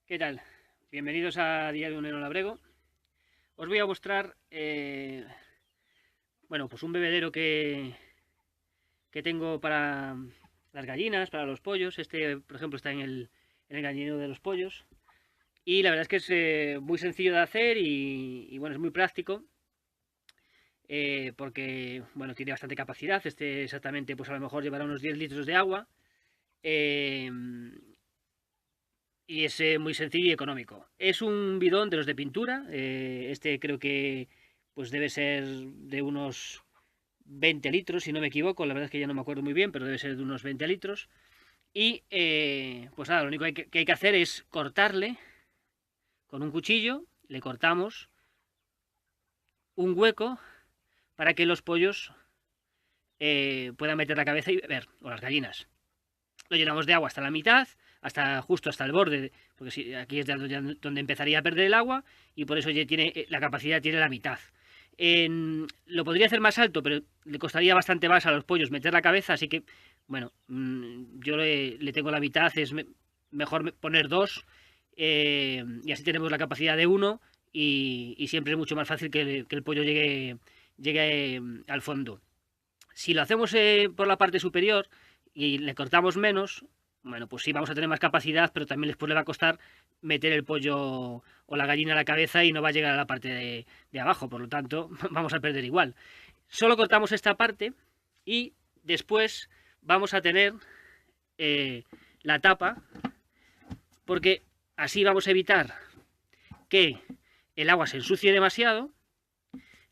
¿Qué tal? Bienvenidos a Diario de un Neno Labrego. Os voy a mostrar, bueno, pues un bebedero que tengo para las gallinas, para los pollos. Este, por ejemplo, está en el gallinero de los pollos. Y la verdad es que es muy sencillo de hacer y, bueno, es muy práctico. Porque, bueno, tiene bastante capacidad. Este exactamente, pues a lo mejor llevará unos 10 litros de agua. eh, y es muy sencillo y económico. Es un bidón de los de pintura. Este creo que pues debe ser de unos 20 litros, si no me equivoco. La verdad es que ya no me acuerdo muy bien, pero debe ser de unos 20 litros. Y pues nada, lo único que hay que hacer es cortarle con un cuchillo. Le cortamos un hueco para que los pollos puedan meter la cabeza y beber, o las gallinas. Lo llenamos de agua hasta la mitad, justo hasta el borde, porque si, aquí es donde empezaría a perder el agua y por eso ya tiene la capacidad tiene la mitad. Lo podría hacer más alto, pero le costaría bastante más a los pollos meter la cabeza, así que, bueno, yo le tengo la mitad, es mejor poner dos y así tenemos la capacidad de uno y siempre es mucho más fácil que el pollo llegue al fondo. Si lo hacemos por la parte superior y le cortamos menos, bueno, pues sí vamos a tener más capacidad, pero también después le va a costar meter el pollo o la gallina a la cabeza y no va a llegar a la parte de abajo, por lo tanto vamos a perder igual. Solo cortamos esta parte y después vamos a tener la tapa, porque así vamos a evitar que el agua se ensucie demasiado.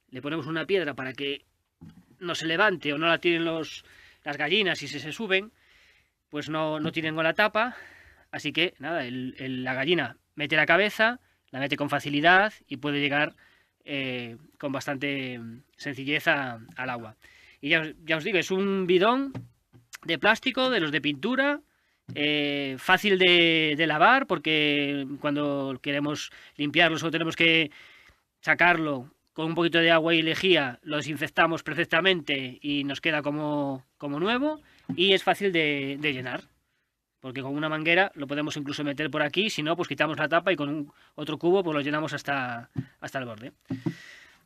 Le ponemos una piedra para que no se levante o no la tiren las gallinas y se suben, pues no tienen con la tapa. Así que nada, la gallina mete la cabeza, la mete con facilidad y puede llegar con bastante sencillez al agua. Y ya os digo, es un bidón de plástico, de los de pintura, fácil de lavar, porque cuando queremos limpiarlo solo tenemos que sacarlo con un poquito de agua y lejía, lo desinfectamos perfectamente y nos queda como nuevo, y es fácil de llenar, porque con una manguera lo podemos incluso meter por aquí. Si no, pues quitamos la tapa y con otro cubo pues lo llenamos hasta el borde.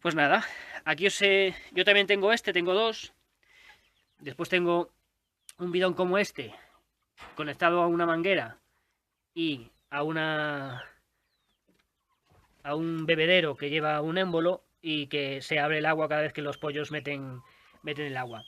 Pues nada, aquí yo también tengo dos. Después tengo un bidón como este, conectado a una manguera y a un bebedero que lleva un émbolo y que se abre el agua cada vez que los pollos meten el agua.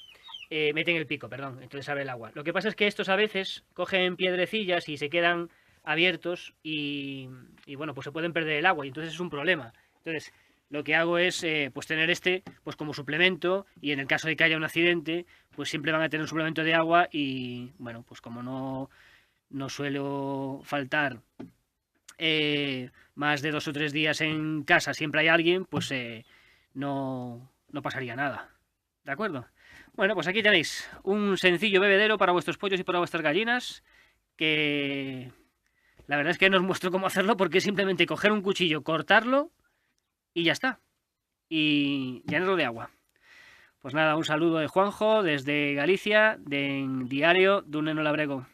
Meten el pico, perdón, entonces abre el agua. Lo que pasa es que estos a veces cogen piedrecillas y se quedan abiertos y bueno, pues se pueden perder el agua y entonces es un problema. Entonces, lo que hago es pues tener este pues como suplemento, y en el caso de que haya un accidente, pues siempre van a tener un suplemento de agua. Y bueno, pues como no suelo faltar más de 2 o 3 días en casa, siempre hay alguien, pues no pasaría nada. ¿De acuerdo? Bueno, pues aquí tenéis un sencillo bebedero para vuestros pollos y para vuestras gallinas, que la verdad es que no os muestro cómo hacerlo, porque es simplemente coger un cuchillo, cortarlo y ya está. Y llenarlo de agua. Pues nada, un saludo de Juanjo desde Galicia, de Diario de un Neno Labrego.